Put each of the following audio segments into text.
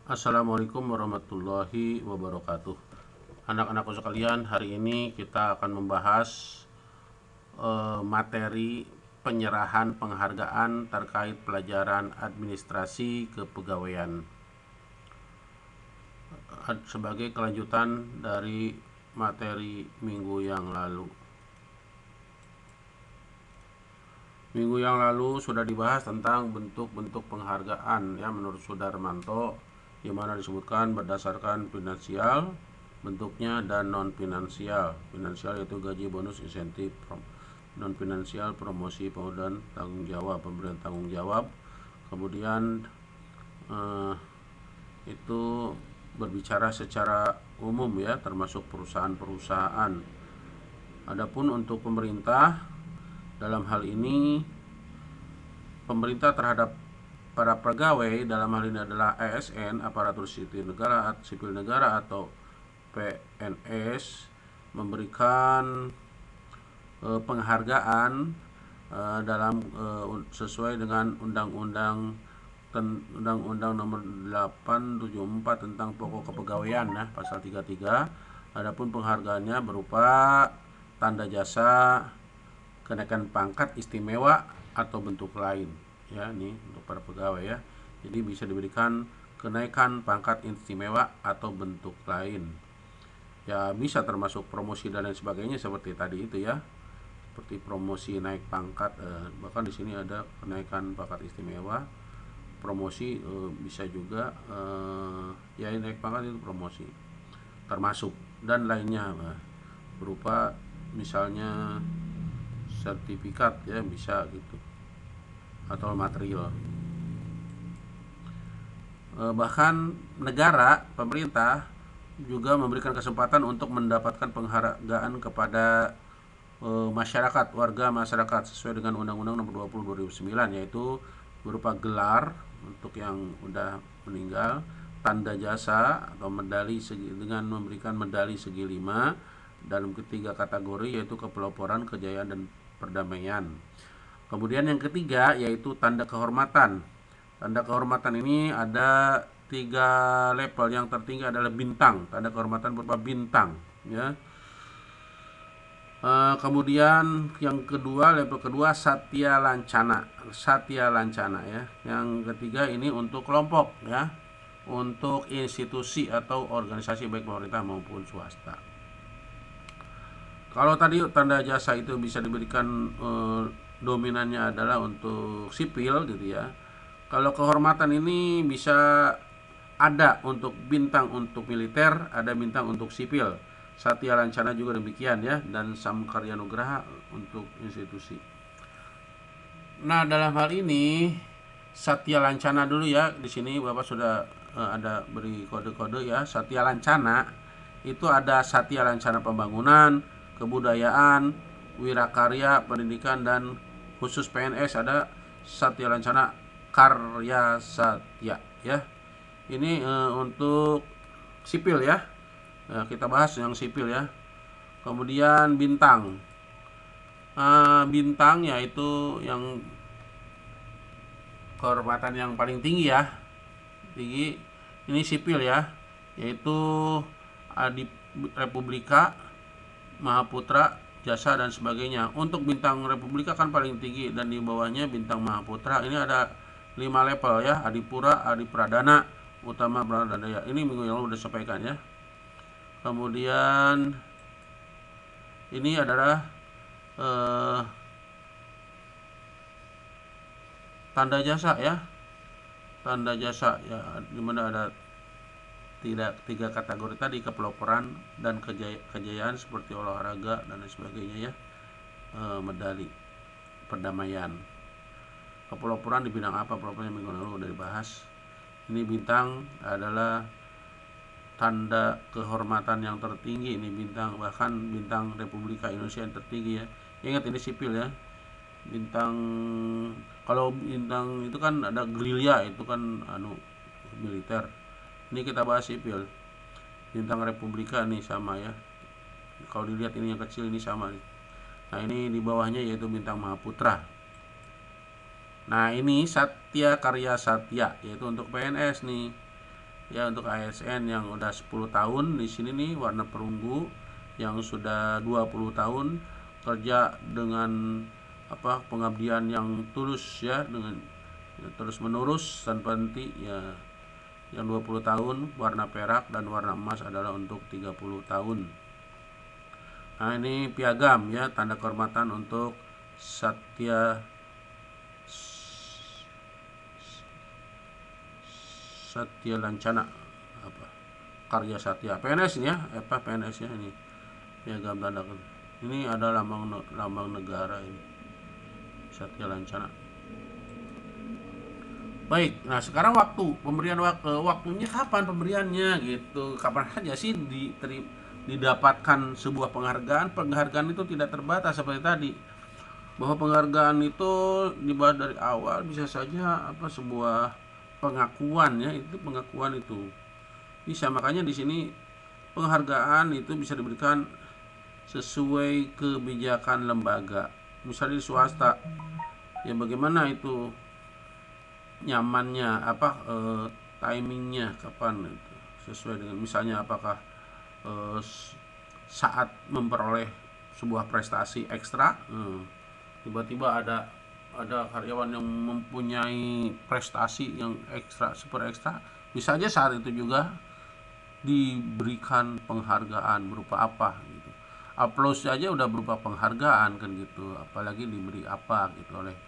Assalamualaikum warahmatullahi wabarakatuh. Anak-anakku sekalian, hari ini kita akan membahas materi penyerahan penghargaan terkait pelajaran administrasi kepegawaian sebagai kelanjutan dari materi minggu yang lalu. Minggu yang lalu sudah dibahas tentang bentuk-bentuk penghargaan ya menurut Sudarmanto, di mana disebutkan berdasarkan finansial bentuknya dan non finansial. Finansial yaitu gaji, bonus, insentif. Non finansial promosi, dan tanggung jawab, pemberian tanggung jawab. Kemudian eh, itu berbicara secara umum ya, termasuk perusahaan-perusahaan. Adapun untuk pemerintah, dalam hal ini pemerintah terhadap para pegawai dalam hal ini adalah ASN, aparatur sipil negara atau PNS, memberikan penghargaan dalam sesuai dengan Undang-Undang Nomor 874 tentang Pokok Kepegawaian ya, pasal 33. Adapun penghargaannya berupa tanda jasa, kenaikan pangkat istimewa atau bentuk lain ya, ini untuk para pegawai ya. Jadi bisa diberikan kenaikan pangkat istimewa atau bentuk lain ya, bisa termasuk promosi dan lain sebagainya seperti tadi itu ya, seperti promosi naik pangkat, bahkan di sini ada kenaikan pangkat istimewa, promosi bisa juga ya, naik pangkat itu promosi termasuk, dan lainnya berupa misalnya sertifikat ya, bisa gitu, atau material. Bahkan negara, pemerintah juga memberikan kesempatan untuk mendapatkan penghargaan kepada masyarakat, warga masyarakat sesuai dengan Undang-Undang Nomor 20 2009, yaitu berupa gelar untuk yang udah meninggal, tanda jasa atau medali dengan memberikan medali segi 5 dalam ketiga kategori, yaitu kepeloporan, kejayaan, dan perdamaian. Kemudian yang ketiga yaitu tanda kehormatan. Tanda kehormatan ini ada 3 level. Yang tertinggi adalah bintang, tanda kehormatan berupa bintang ya. Kemudian yang kedua, level kedua, Satya Lancana. Satya Lancana ya. Yang ketiga ini untuk kelompok ya, untuk institusi atau organisasi baik pemerintah maupun swasta. Kalau tadi tanda jasa itu bisa diberikan, dominannya adalah untuk sipil gitu ya. Kalau kehormatan ini bisa ada untuk bintang untuk militer, ada bintang untuk sipil. Satya Lancana juga demikian ya, dan Samkarya Nugraha untuk institusi. Nah, dalam hal ini Satya Lancana dulu ya. Di sini Bapak sudah ada beri kode-kode ya. Satya Lancana itu ada Satya Lancana Pembangunan, Kebudayaan, Wirakarya, Pendidikan, dan khusus PNS ada Satya Lancana Karya Satya ya. Ini untuk sipil ya. Kita bahas yang sipil ya. Kemudian bintang. Bintang yaitu yang kehormatan yang paling tinggi ya. Tinggi. Ini sipil ya. Yaitu Adi Republika, Mahaputra, Jasa, dan sebagainya. Untuk bintang Republika kan paling tinggi, dan di bawahnya bintang Mahaputra. Ini ada 5 level ya. Adipura, Adipradana, Utama, Pradana ya. Ini minggu yang lalu udah sampaikan ya. Kemudian ini adalah tanda jasa ya. Tanda jasa ya, dimana ada tiga kategori tadi, kepeloporan dan kejayaan seperti olahraga dan lain sebagainya ya. Medali perdamaian. Kepeloporan di bidang apa? Peloporan minggu lalu udah dibahas. Ini bintang adalah tanda kehormatan yang tertinggi, ini bintang, bahkan bintang Republika Indonesia yang tertinggi ya. Ingat ini sipil ya. Bintang, kalau bintang itu kan ada gerilya, itu kan militer. Ini kita bahas sipil. Bintang Republika nih sama ya. Kalau dilihat ini yang kecil ini sama nih. Nah, ini di bawahnya yaitu bintang Mahaputra. Nah, ini Satya Karya Satya yaitu untuk PNS nih. Ya, untuk ASN yang udah 10 tahun di sini nih warna perunggu, yang sudah 20 tahun kerja dengan pengabdian yang tulus ya, dengan terus menerus tanpa henti ya. Yang 20 tahun warna perak dan warna emas adalah untuk 30 tahun. Nah, ini piagam ya, tanda kehormatan untuk Satya Satya Lancana, apa Karya Satya PNS ini ya, PNS ya, ini piagam tanda. Ini ada lambang negara ini, Satya Lancana. Baik, nah sekarang waktunya kapan pemberiannya gitu, kapan saja sih didapatkan sebuah penghargaan. Penghargaan itu tidak terbatas seperti tadi, bahwa penghargaan itu dibahas dari awal, bisa saja sebuah pengakuan ya, itu pengakuan itu bisa. Makanya di sini penghargaan itu bisa diberikan sesuai kebijakan lembaga. Misalnya di swasta ya, bagaimana itu nyamannya timingnya kapan itu, sesuai dengan misalnya apakah saat memperoleh sebuah prestasi ekstra, tiba-tiba ada karyawan yang mempunyai prestasi yang ekstra, super ekstra, bisa aja saat itu juga diberikan penghargaan berupa apa gitu. Aplaus aja udah berupa penghargaan kan gitu, apalagi diberi apa gitu oleh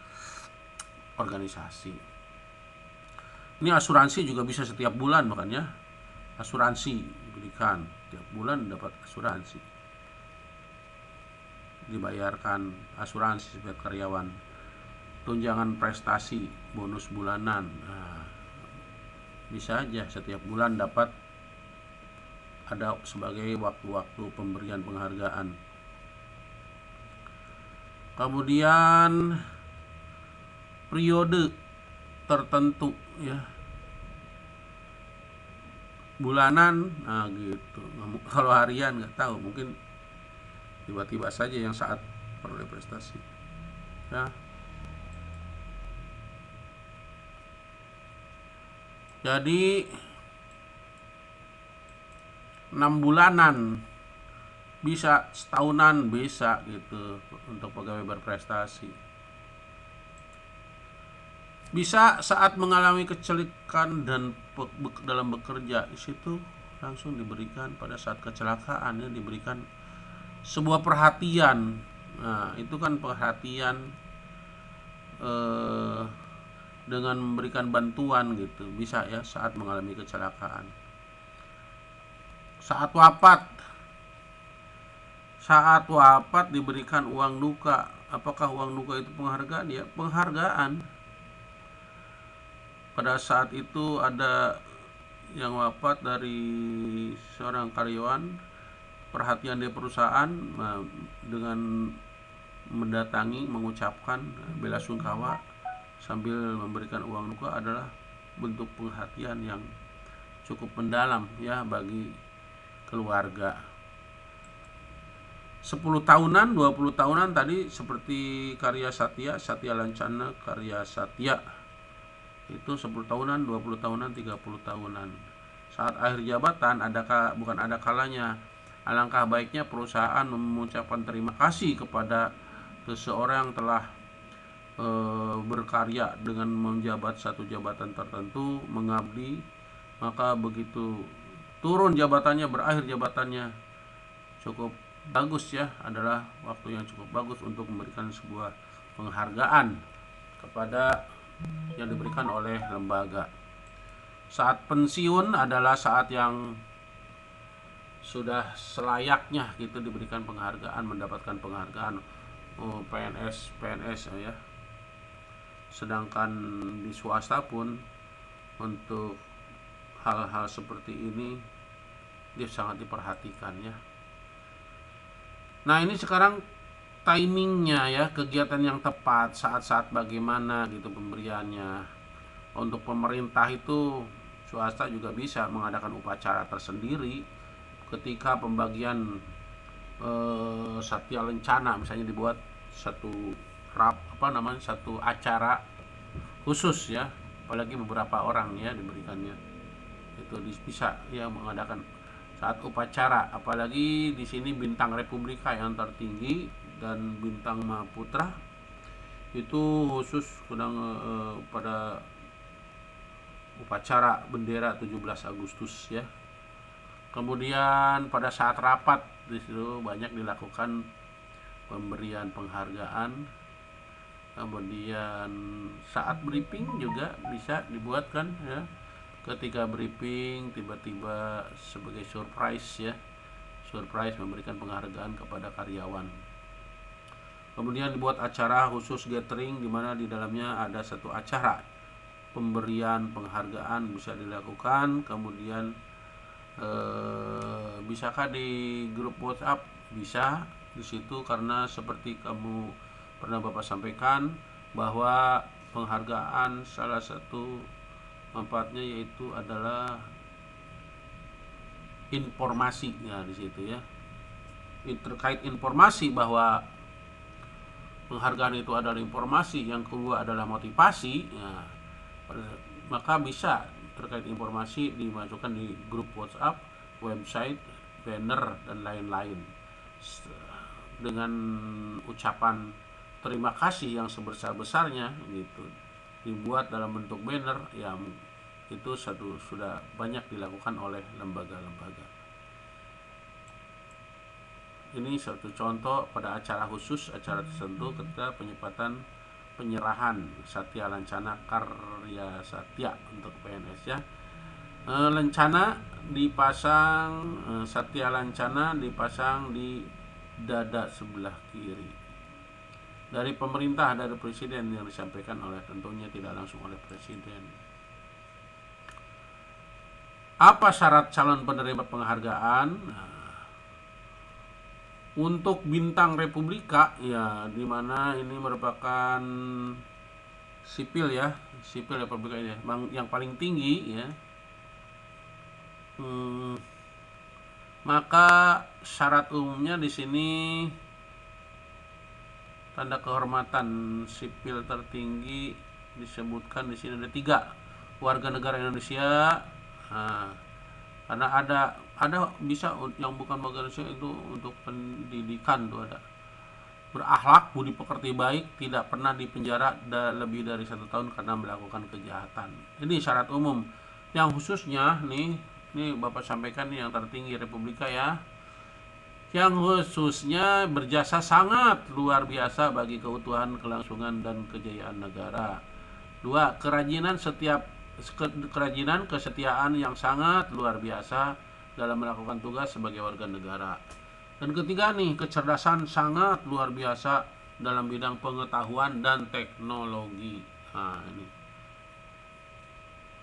organisasi. Ini asuransi juga bisa setiap bulan, makanya asuransi diberikan setiap bulan, dapat asuransi, dibayarkan asuransi sebagai karyawan. Tunjangan prestasi, bonus bulanan, nah, bisa aja setiap bulan dapat, ada sebagai waktu-waktu pemberian penghargaan. Kemudian periode tertentu ya, bulanan, nah gitu. Kalau harian nggak tahu, mungkin tiba-tiba saja yang saat peroleh prestasi ya. Jadi 6 bulanan, bisa setahunan, bisa gitu untuk pegawai berprestasi. Bisa saat mengalami kecelakaan dan dalam bekerja, di situ langsung diberikan pada saat kecelakaan ya, diberikan sebuah perhatian. Nah, itu kan perhatian dengan memberikan bantuan gitu, bisa ya saat mengalami kecelakaan. Saat wafat diberikan uang duka. Apakah uang duka itu penghargaan? Ya, penghargaan. Pada saat itu ada yang wafat dari seorang karyawan, perhatian dari perusahaan dengan mendatangi, mengucapkan bela sungkawa sambil memberikan uang duka adalah bentuk perhatian yang cukup mendalam ya bagi keluarga. 10 tahunan, 20 tahunan tadi seperti karya Satya Lancana, karya Satya itu 10 tahunan, 20 tahunan, 30 tahunan. Saat akhir jabatan bukan ada kalanya, alangkah baiknya perusahaan mengucapkan terima kasih kepada seseorang yang telah berkarya dengan menjabat satu jabatan tertentu, mengabdi, maka begitu turun jabatannya, berakhir jabatannya, cukup bagus ya, adalah waktu yang cukup bagus untuk memberikan sebuah penghargaan kepada yang diberikan oleh lembaga. Saat pensiun adalah saat yang sudah selayaknya gitu diberikan penghargaan, mendapatkan penghargaan. PNS ya. Sedangkan di swasta pun untuk hal-hal seperti ini dia sangat diperhatikan ya. Nah, ini sekarang timingnya ya, kegiatan yang tepat, saat-saat bagaimana gitu pemberiannya. Untuk pemerintah itu, swasta juga bisa mengadakan upacara tersendiri ketika pembagian Satya Lencana, misalnya dibuat satu satu acara khusus ya, apalagi beberapa orang ya diberikannya. Itu itu bisa ya mengadakan saat upacara, apalagi di sini bintang Republika yang tertinggi dan bintang Mahaputra itu khusus sedang pada upacara bendera 17 Agustus ya. Kemudian pada saat rapat di situ banyak dilakukan pemberian penghargaan. Kemudian saat briefing juga bisa dibuatkan ya. Ketika briefing tiba-tiba sebagai surprise ya. Surprise memberikan penghargaan kepada karyawan. Kemudian dibuat acara khusus gathering di mana di dalamnya ada satu acara pemberian penghargaan bisa dilakukan. Kemudian bisakah di grup WhatsApp? Bisa di situ, karena seperti kamu pernah Bapak sampaikan bahwa penghargaan salah satu manfaatnya yaitu adalah informasi ya di situ ya. Terkait informasi bahwa penghargaan itu adalah informasi, yang kedua adalah motivasi ya, maka bisa terkait informasi dimasukkan di grup WhatsApp, website, banner dan lain-lain dengan ucapan terima kasih yang sebesar-besarnya gitu, dibuat dalam bentuk banner yang itu sudah banyak dilakukan oleh lembaga-lembaga. Ini satu contoh pada acara khusus, acara tertentu ketika penyerahan Satya Lancana Karya Satya untuk PNS ya. Lancana dipasang, Satya Lancana dipasang di dada sebelah kiri. Dari pemerintah, dari presiden yang disampaikan oleh, tentunya tidak langsung oleh presiden. Apa syarat calon penerima penghargaan? Untuk bintang Republika ya, dimana ini merupakan sipil ya, sipil Republika ini yang paling tinggi ya. Maka syarat umumnya di sini tanda kehormatan sipil tertinggi disebutkan di sini ada 3, warga negara Indonesia. Karena ada bisa yang bukan warga Indonesia itu untuk pendidikan tuh ada. Berakhlak, budi pekerti baik, tidak pernah dipenjara lebih dari 1 tahun karena melakukan kejahatan. Ini syarat umum. Yang khususnya nih Bapak sampaikan nih yang tertinggi Republika ya. Yang khususnya berjasa sangat luar biasa bagi keutuhan, kelangsungan dan kejayaan negara. 2, kerajinan, kesetiaan yang sangat luar biasa dalam melakukan tugas sebagai warga negara. Dan ketiga nih, kecerdasan sangat luar biasa dalam bidang pengetahuan dan teknologi. Nah, ini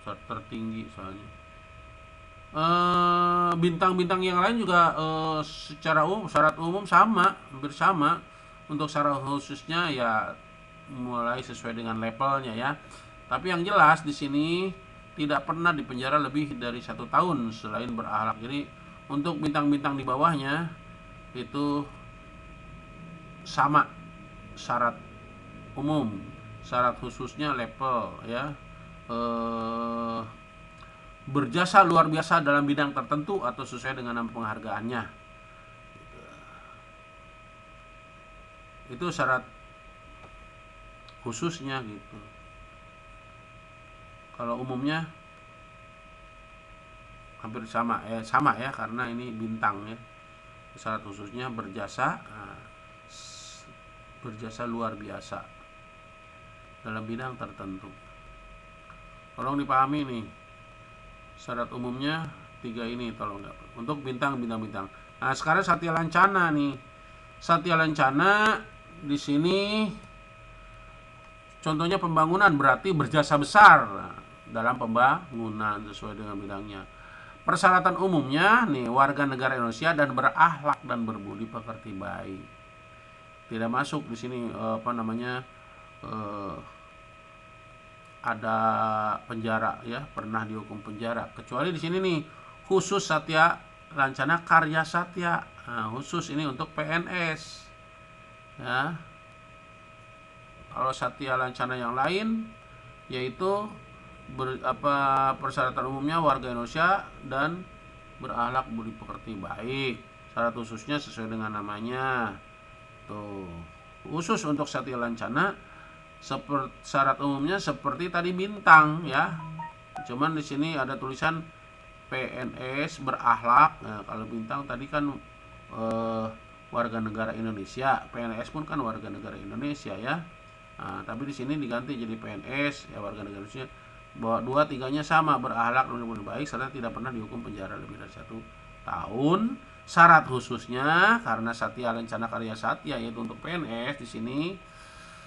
tertinggi soalnya. Bintang-bintang yang lain juga secara umum, syarat umum sama, hampir sama. Untuk syarat khususnya ya mulai sesuai dengan levelnya ya. Tapi yang jelas di sini tidak pernah dipenjara lebih dari 1 tahun selain berakhlak. Jadi untuk bintang-bintang di bawahnya itu sama syarat umum, syarat khususnya level ya. Berjasa luar biasa dalam bidang tertentu atau sesuai dengan nama penghargaannya. Itu syarat khususnya gitu. Kalau umumnya hampir sama ya, karena ini bintang ya. Syarat khususnya berjasa luar biasa dalam bidang tertentu. Tolong dipahami nih. Syarat umumnya 3 ini tolong untuk bintang. Nah, sekarang Satya Lancana nih. Satya Lancana di sini contohnya pembangunan, berarti berjasa besar dalam pembangunan sesuai dengan bidangnya. Persyaratan umumnya nih, warga negara Indonesia dan berakhlak dan berbudi pekerti baik. Tidak masuk di sini ada penjara ya, pernah dihukum penjara. Kecuali di sini nih khusus Satya Lancana Karya Satya. Nah, khusus ini untuk PNS. Ya. Kalau Satya Lancana yang lain yaitu persyaratan umumnya warga Indonesia dan berakhlak budi pekerti baik. Syarat khususnya sesuai dengan namanya. Tuh. Khusus untuk Satya Lancana syarat umumnya seperti tadi bintang ya. Cuman di sini ada tulisan PNS berakhlak. Nah, kalau bintang tadi kan warga negara Indonesia, PNS pun kan warga negara Indonesia ya. Nah, tapi di sini diganti jadi PNS ya, warga negara Indonesia, bahwa dua tiganya sama, berakhlak dan baik serta tidak pernah dihukum penjara lebih dari 1 tahun. Syarat khususnya karena Satya Lancana Karya Satya, yaitu untuk PNS di sini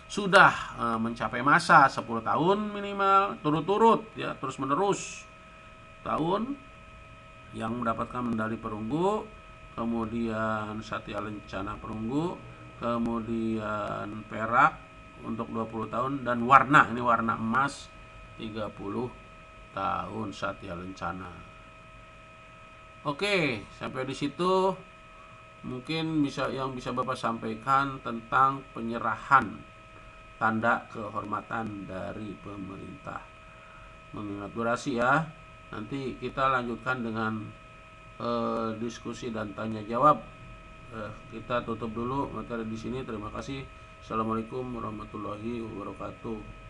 sudah mencapai masa 10 tahun minimal turut-turut ya, terus menerus tahun, yang mendapatkan medali perunggu, kemudian Satya Lancana perunggu, kemudian perak untuk 20 tahun, dan warna, ini warna emas 30 tahun Satya Lancana. Oke, sampai di situ mungkin bisa Bapak sampaikan tentang penyerahan tanda kehormatan dari pemerintah. Mengingat durasi ya, nanti kita lanjutkan dengan diskusi dan tanya jawab. Kita tutup dulu materi di sini. Terima kasih. Assalamualaikum warahmatullahi wabarakatuh.